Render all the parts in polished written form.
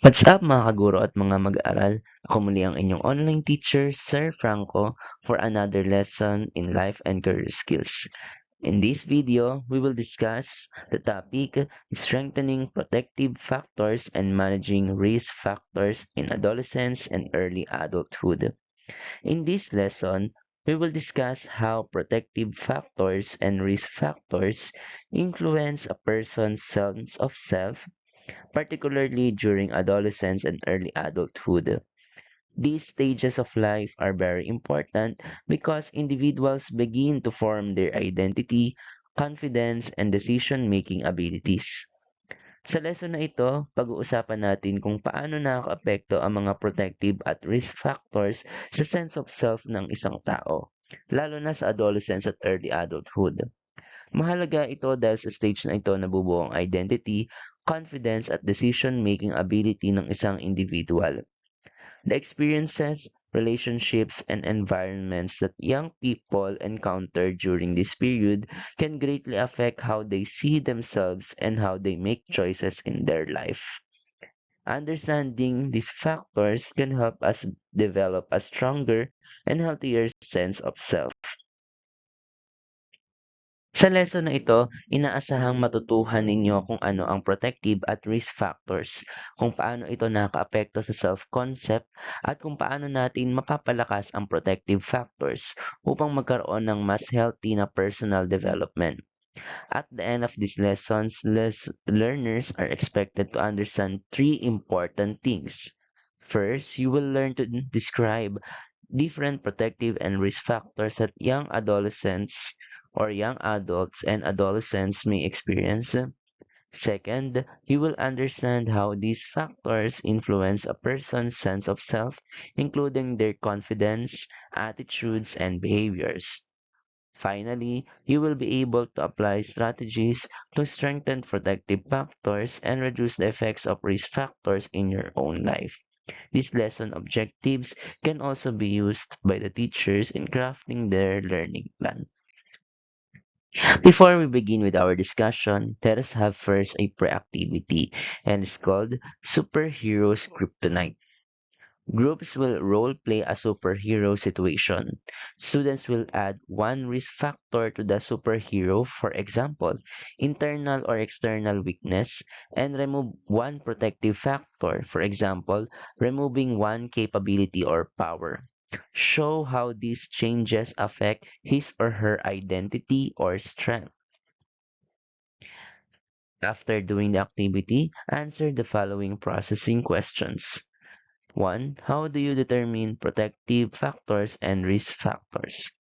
What's up mga kaguro at mga mag-aaral? Ako muli ang inyong online teacher, Sir Franco, for another lesson in life and career skills. In this video, we will discuss the topic strengthening protective factors and managing risk factors in adolescence and early adulthood. In this lesson, we will discuss how protective factors and risk factors influence a person's sense of self, particularly during adolescence and early adulthood. These stages of life are very important because individuals begin to form their identity, confidence, and decision-making abilities. Sa lesson na ito, pag-uusapan natin kung paano nakakaapekto ang mga protective at risk factors sa sense of self ng isang tao, lalo na sa adolescence at early adulthood. Mahalaga ito dahil sa stage na ito nabubuo ang identity, confidence at decision-making ability ng isang individual. The experiences, relationships, and environments that young people encounter during this period can greatly affect how they see themselves and how they make choices in their life. Understanding these factors can help us develop a stronger and healthier sense of self. Sa lesson na ito, inaasahang matutuhan ninyo kung ano ang protective at risk factors, kung paano ito nakaapekto sa self-concept, at kung paano natin mapapalakas ang protective factors upang magkaroon ng mas healthy na personal development. At the end of these lessons, learners are expected to understand three important things. First, you will learn to describe different protective and risk factors that young adolescents or young adults and adolescents may experience. Second, you will understand how these factors influence a person's sense of self, including their confidence, attitudes, and behaviors. Finally, you will be able to apply strategies to strengthen protective factors and reduce the effects of risk factors in your own life. These lesson objectives can also be used by the teachers in crafting their learning plan. Before we begin with our discussion, let us have first a pre-activity, and it's called Superheroes Kryptonite. Groups will role play a superhero situation. Students will add one risk factor to the superhero, for example, internal or external weakness, and remove one protective factor, for example, removing one capability or power. Show how these changes affect his or her identity or strength. After doing the activity, answer the following processing questions. 1. How do you determine protective factors and risk factors?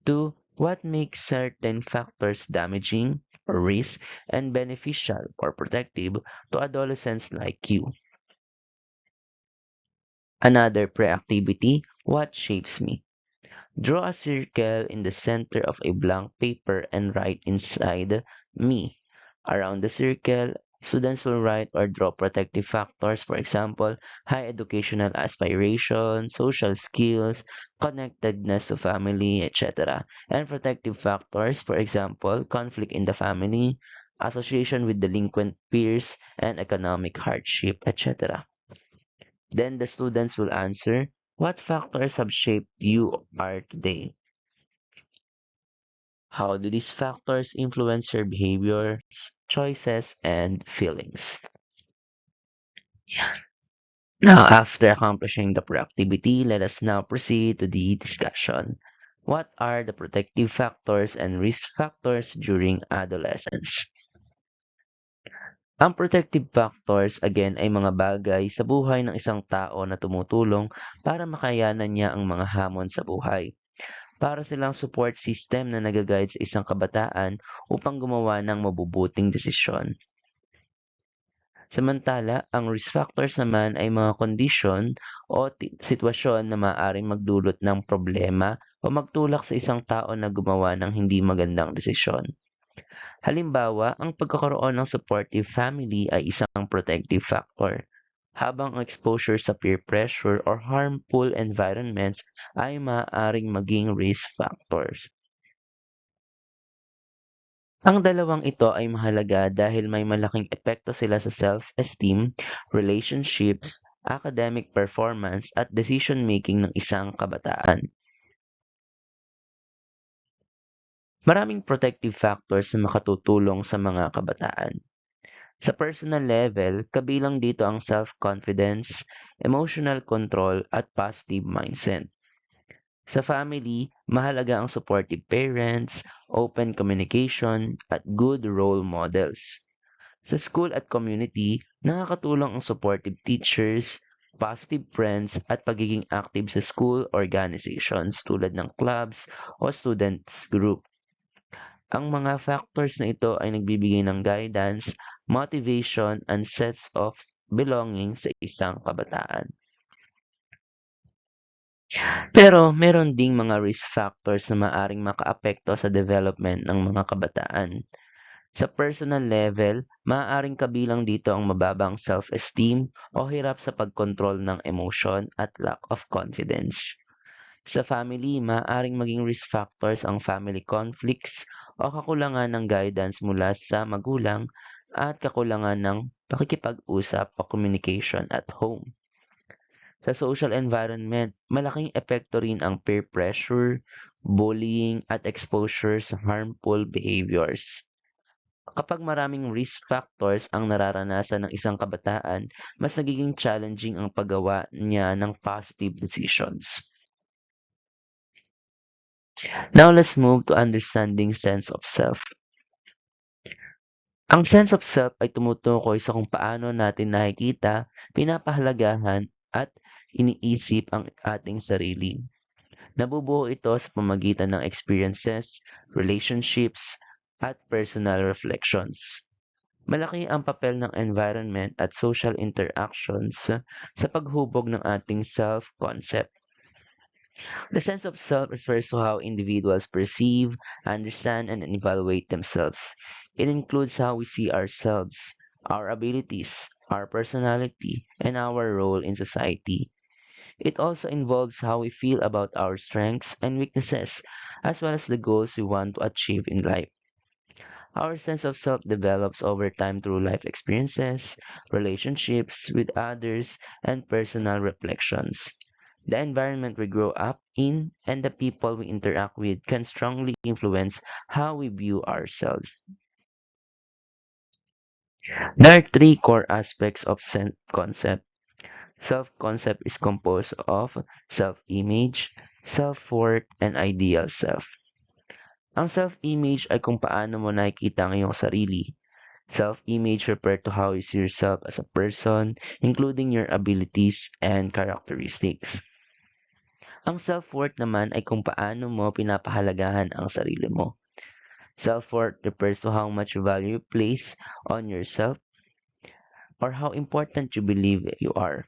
2. What makes certain factors damaging or risk and beneficial or protective to adolescents like you? Another pre-activity, what shapes me? Draw a circle in the center of a blank paper and write inside me. Around the circle, students will write or draw protective factors, for example, high educational aspiration, social skills, connectedness to family, etc. And protective factors, for example, conflict in the family, association with delinquent peers, and economic hardship, etc. Then the students will answer, what factors have shaped you are today? How do these factors influence your behavior, choices, and feelings? Now, after accomplishing the productivity, let us now proceed to the discussion. What are the protective factors and risk factors during adolescence? Ang protective factors, again, ay mga bagay sa buhay ng isang tao na tumutulong para makayanan niya ang mga hamon sa buhay. Para silang support system na nag-guide sa isang kabataan upang gumawa ng mabubuting desisyon. Samantala, ang risk factors naman ay mga kondisyon o sitwasyon na maaaring magdulot ng problema o magtulak sa isang tao na gumawa ng hindi magandang desisyon. Halimbawa, ang pagkakaroon ng supportive family ay isang protective factor, habang ang exposure sa peer pressure or harmful environments ay maaaring maging risk factors. Ang dalawang ito ay mahalaga dahil may malaking epekto sila sa self-esteem, relationships, academic performance at decision-making ng isang kabataan. Maraming protective factors na makatutulong sa mga kabataan. Sa personal level, kabilang dito ang self-confidence, emotional control at positive mindset. Sa family, mahalaga ang supportive parents, open communication, at good role models. Sa school at community, nakakatulong ang supportive teachers, positive friends, at pagiging active sa school organizations tulad ng clubs o students group. Ang mga factors na ito ay nagbibigay ng guidance, motivation, and sense of belonging sa isang kabataan. Pero meron ding mga risk factors na maaring makaapekto sa development ng mga kabataan. Sa personal level, maaaring kabilang dito ang mababang self-esteem o hirap sa pagkontrol ng emosyon at lack of confidence. Sa family, maaaring maging risk factors ang family conflicts o kakulangan ng guidance mula sa magulang at kakulangan ng pakikipag-usap o communication at home. Sa social environment, malaking epekto rin ang peer pressure, bullying at exposure sa harmful behaviors. Kapag maraming risk factors ang nararanasan ng isang kabataan, mas nagiging challenging ang paggawa niya ng positive decisions. Now let's move to understanding sense of self. Ang sense of self ay tumutukoy sa kung paano natin nakikita, pinapahalagahan, at iniisip ang ating sarili. Nabubuo ito sa pamagitan ng experiences, relationships, at personal reflections. Malaki ang papel ng environment at social interactions sa paghubog ng ating self-concept. The sense of self refers to how individuals perceive, understand, and evaluate themselves. It includes how we see ourselves, our abilities, our personality, and our role in society. It also involves how we feel about our strengths and weaknesses, as well as the goals we want to achieve in life. Our sense of self develops over time through life experiences, relationships with others, and personal reflections. The environment we grow up in and the people we interact with can strongly influence how we view ourselves. There are three core aspects of self concept. Self concept is composed of self image, self worth, and ideal self. Ang self image ay kung paano mo nakikita ang iyong sarili. Self image refers to how you see yourself as a person, including your abilities and characteristics. Ang self-worth naman ay kung paano mo pinapahalagahan ang sarili mo. Self-worth refers to how much value you place on yourself or how important you believe you are.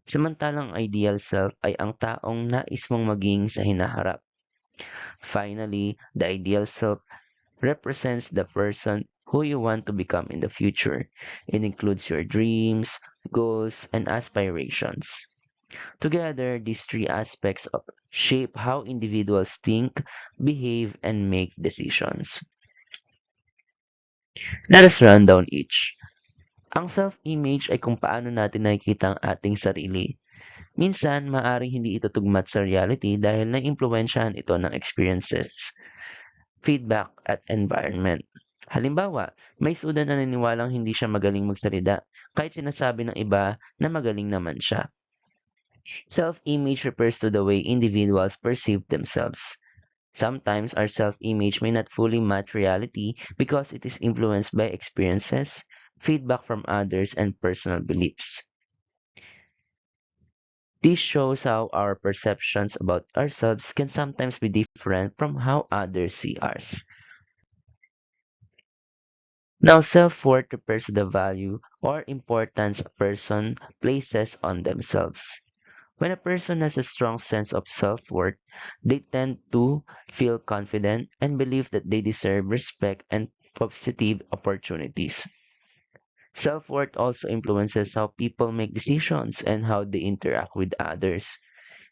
Samantalang ideal self ay ang taong nais mong maging sa hinaharap. Finally, the ideal self represents the person who you want to become in the future. It includes your dreams, goals, and aspirations. Together, these three aspects shape how individuals think, behave, and make decisions. Let us run down each. Ang self-image ay kung paano natin nakikita ang ating sarili. Minsan, maaring hindi ito tugmat sa reality dahil naimpluwensyahan ito ng experiences, feedback, at environment. Halimbawa, may student na naniniwalang hindi siya magaling magsalita kahit sinasabi ng iba na magaling naman siya. Self-image refers to the way individuals perceive themselves. Sometimes our self-image may not fully match reality because it is influenced by experiences, feedback from others, and personal beliefs. This shows how our perceptions about ourselves can sometimes be different from how others see us. Now, self-worth refers to the value or importance a person places on themselves. When a person has a strong sense of self-worth, they tend to feel confident and believe that they deserve respect and positive opportunities. Self-worth also influences how people make decisions and how they interact with others.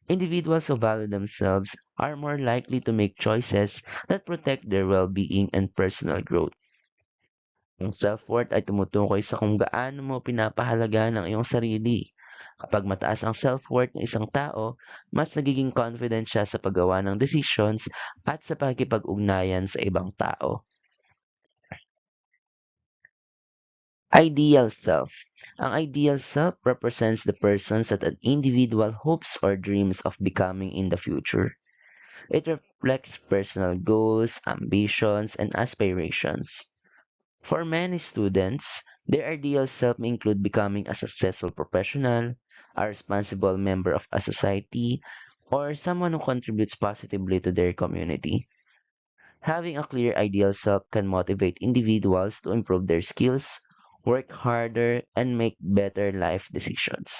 Individuals who value themselves are more likely to make choices that protect their well-being and personal growth. Ang self-worth ay tumutukoy sa kung gaano mo pinapahalagaan ang iyong sarili. Kapag mataas ang self-worth ng isang tao, mas nagiging confident siya sa paggawa ng decisions at sa pakikipag-ugnayan sa ibang tao. Ideal self. Ang ideal self represents the persons that an individual hopes or dreams of becoming in the future. It reflects personal goals, ambitions, and aspirations. For many students, their ideal self may include becoming a successful professional, a responsible member of a society, or someone who contributes positively to their community. Having a clear ideal self can motivate individuals to improve their skills, work harder, and make better life decisions.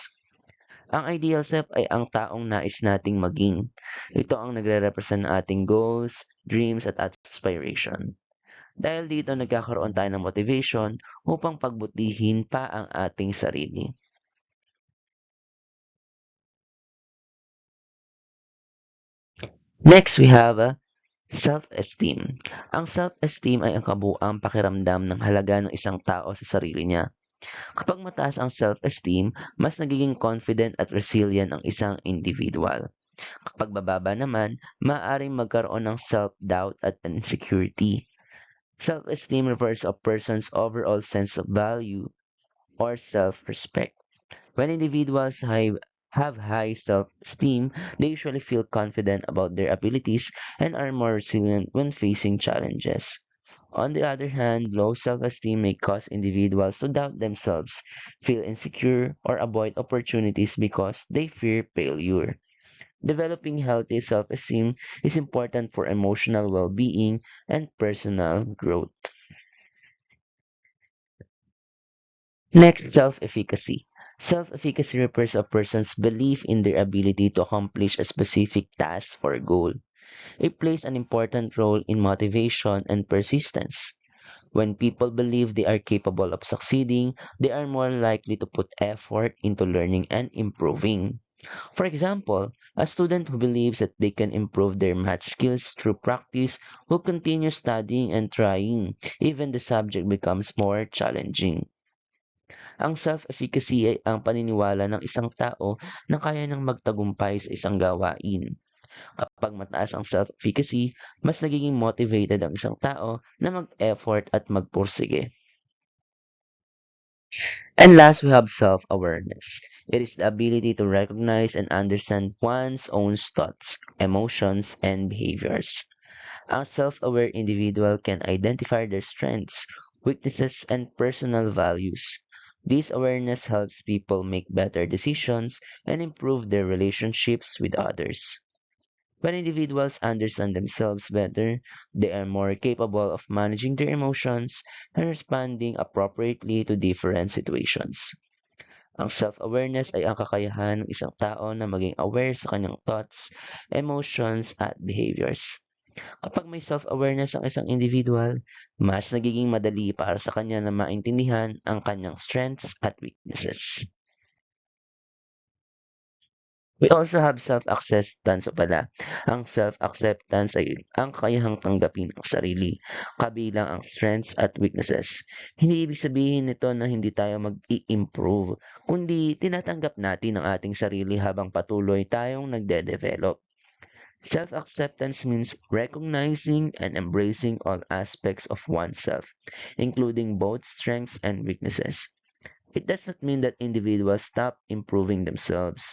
Ang ideal self ay ang taong nais nating maging. Ito ang nagre-represent ng ating goals, dreams, at aspiration. Dahil dito nagkakaroon tayo ng motivation upang pagbutihin pa ang ating sarili. Next, we have self-esteem. Ang self-esteem ay ang kabuuang pakiramdam ng halaga ng isang tao sa sarili niya. Kapag mataas ang self-esteem, mas nagiging confident at resilient ang isang individual. Kapag bababa naman, maaaring magkaroon ng self-doubt at insecurity. Self-esteem refers to a person's overall sense of value or self-respect. When have high self-esteem, they usually feel confident about their abilities and are more resilient when facing challenges. On the other hand, low self-esteem may cause individuals to doubt themselves, feel insecure, or avoid opportunities because they fear failure. Developing healthy self-esteem is important for emotional well-being and personal growth. Next, self-efficacy. Self-efficacy refers to a person's belief in their ability to accomplish a specific task or goal. It plays an important role in motivation and persistence. When people believe they are capable of succeeding, they are more likely to put effort into learning and improving. For example, a student who believes that they can improve their math skills through practice will continue studying and trying, even the subject becomes more challenging. Ang self-efficacy ay ang paniniwala ng isang tao na kaya nang magtagumpay sa isang gawain. Kapag mataas ang self-efficacy, mas nagiging motivated ang isang tao na mag-effort at magpursige. And last, we have self-awareness. It is the ability to recognize and understand one's own thoughts, emotions, and behaviors. A self-aware individual can identify their strengths, weaknesses, and personal values. This awareness helps people make better decisions and improve their relationships with others. When individuals understand themselves better, they are more capable of managing their emotions and responding appropriately to different situations. Ang self-awareness ay ang kakayahan ng isang tao na maging aware sa kanyang thoughts, emotions, at behaviors. Kapag may self-awareness ang isang individual, mas nagiging madali para sa kanya na maintindihan ang kanyang strengths at weaknesses. We also have self-acceptance o pala. Ang self-acceptance ay ang kakayahang tanggapin ang sarili, kabilang ang strengths at weaknesses. Hindi ibig sabihin nito na hindi tayo mag-i-improve, kundi tinatanggap natin ang ating sarili habang patuloy tayong nagde-develop. Self-acceptance means recognizing and embracing all aspects of oneself, including both strengths and weaknesses. It does not mean that individuals stop improving themselves.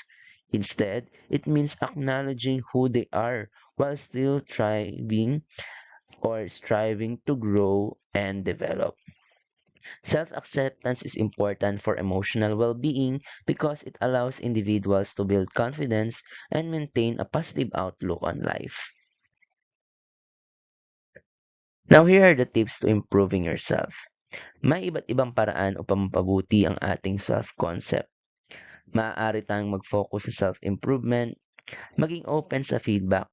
Instead, it means acknowledging who they are while still striving to grow and develop. Self-acceptance is important for emotional well-being because it allows individuals to build confidence and maintain a positive outlook on life. Now, here are the tips to improving yourself. May iba't ibang paraan upang mapabuti ang ating self-concept. Maaari tayong mag-focus sa self-improvement, maging open sa feedback,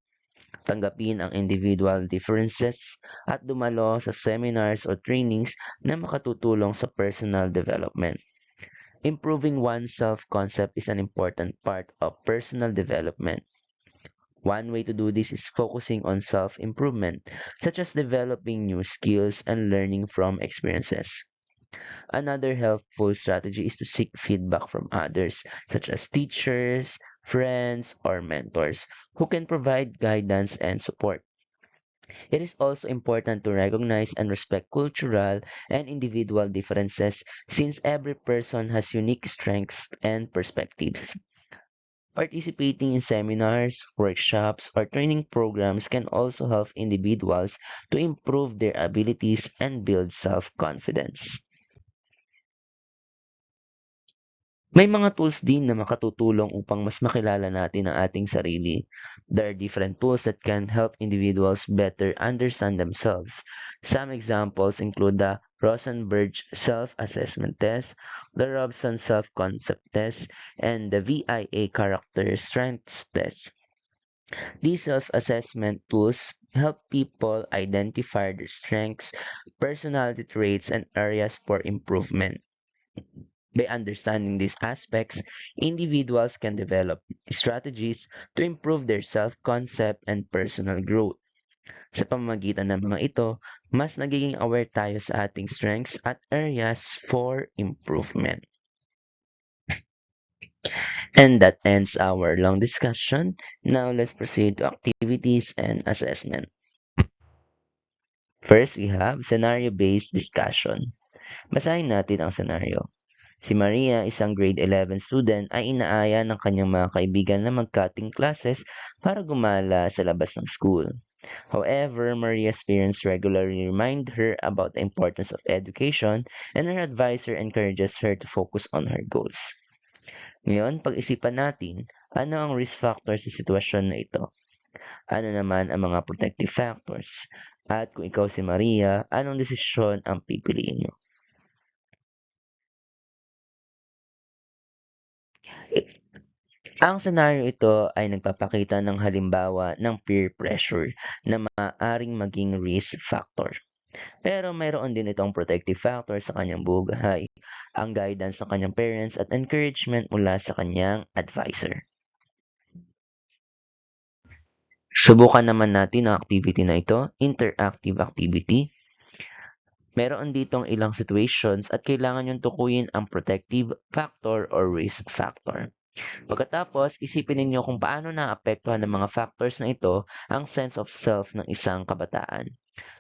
tanggapin ang individual differences, at dumalo sa seminars o trainings na makatutulong sa personal development. Improving one's self-concept is an important part of personal development. One way to do this is focusing on self improvement, such as developing new skills and learning from experiences. Another helpful strategy is to seek feedback from others, such as teachers, friends, or mentors, who can provide guidance and support. It is also important to recognize and respect cultural and individual differences since every person has unique strengths and perspectives. Participating in seminars, workshops, or training programs can also help individuals to improve their abilities and build self confidence. May mga tools din na makatutulong upang mas makilala natin ang ating sarili. There are different tools that can help individuals better understand themselves. Some examples include the Rosenberg Self-Assessment Test, the Robson Self-Concept Test, and the VIA Character Strengths Test. These self-assessment tools help people identify their strengths, personality traits, and areas for improvement. By understanding these aspects, individuals can develop strategies to improve their self-concept and personal growth. Sa pamamagitan ng mga ito, mas nagiging aware tayo sa ating strengths at areas for improvement. And that ends our long discussion. Now let's proceed to activities and assessment. First, we have scenario-based discussion. Basahin natin ang scenario. Si Maria, isang grade 11 student, ay inaaya ng kanyang mga kaibigan na mag-cutting classes para gumala sa labas ng school. However, Maria's parents regularly remind her about the importance of education and her advisor encourages her to focus on her goals. Ngayon, pag-isipan natin, ano ang risk factors sa sitwasyon na ito? Ano naman ang mga protective factors? At kung ikaw si Maria, anong desisyon ang pipiliin mo? Ang senaryo ito ay nagpapakita ng halimbawa ng peer pressure na maaaring maging risk factor. Pero mayroon din itong protective factor sa kanyang buhay, ang guidance ng kanyang parents at encouragement mula sa kanyang advisor. Subukan naman natin ang activity na ito, interactive activity. Meron ditong ilang situations at kailangan yung tukuyin ang protective factor or risk factor. Pagkatapos, isipin ninyo kung paano naapektuhan ng mga factors na ito ang sense of self ng isang kabataan.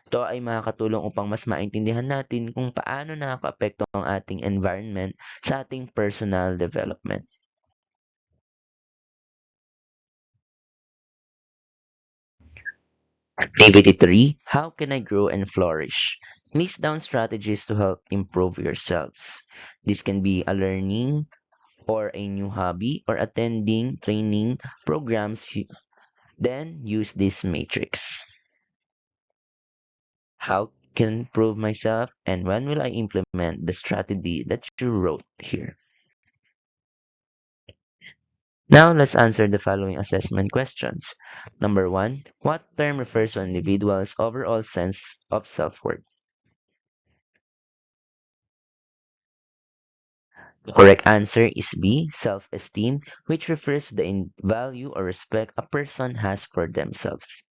Ito ay makakatulong upang mas maintindihan natin kung paano nakakaapekto ang ating environment sa ating personal development. Activity 3, how can I grow and flourish? List down strategies to help improve yourselves. This can be a learning or a new hobby or attending training programs. Then use this matrix. How can I improve myself and when will I implement the strategy that you wrote here? Now let's answer the following assessment questions. Number 1, what term refers to an individual's overall sense of self-worth? The correct answer is B, self-esteem, which refers to the value or respect a person has for themselves.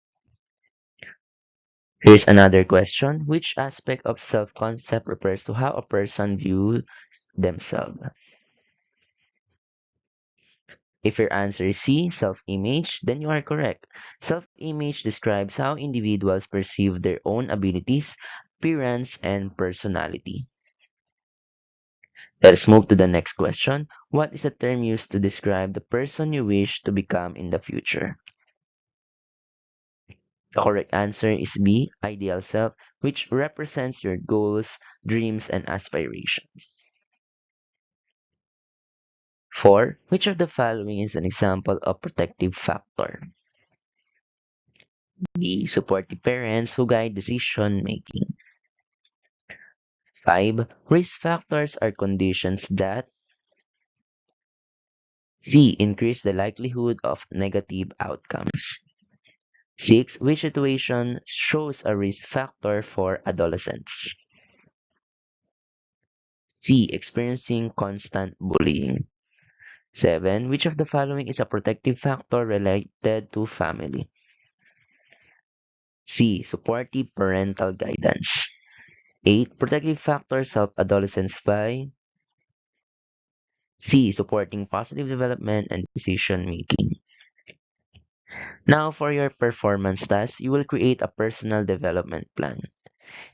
Here's another question. Which aspect of self-concept refers to how a person views themselves? If your answer is C, self-image, then you are correct. Self-image describes how individuals perceive their own abilities, appearance, and personality. Let's move to the next question. What is the term used to describe the person you wish to become in the future? The correct answer is B, ideal self, which represents your goals, dreams, and aspirations. 4. Which of the following is an example of protective factor? B. Supportive parents who guide decision making. 5. Risk factors are conditions that C. Increase the likelihood of negative outcomes. 6. Which situation shows a risk factor for adolescents? C. Experiencing constant bullying. 7. Which of the following is a protective factor related to family? C. Supportive parental guidance. 8. Protective factors help adolescents by C. Supporting positive development and decision making. Now, for your performance task, you will create a personal development plan.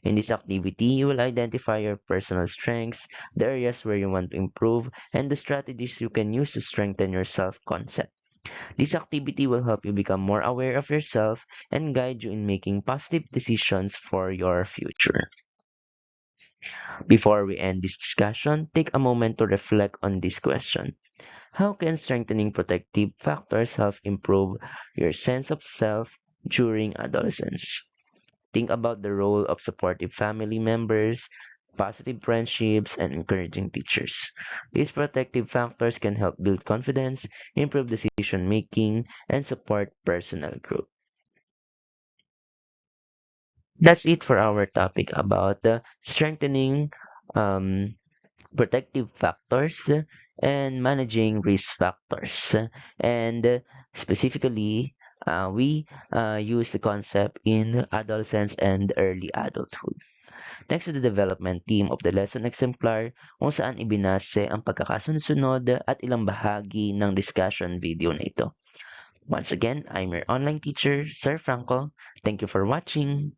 In this activity, you will identify your personal strengths, the areas where you want to improve, and the strategies you can use to strengthen your self concept. This activity will help you become more aware of yourself and guide you in making positive decisions for your future. Before we end this discussion, take a moment to reflect on this question. How can strengthening protective factors help improve your sense of self during adolescence? Think about the role of supportive family members, positive friendships, and encouraging teachers. These protective factors can help build confidence, improve decision making, and support personal growth. That's it for our topic about strengthening um, protective factors and managing risk factors. And specifically, we use the concept in adolescence and early adulthood. Next to the development team of the lesson exemplar kung saan ibinase ang pagkakasunod-sunod at ilang bahagi ng discussion video na ito. Once again, I'm your online teacher, Sir Franco. Thank you for watching.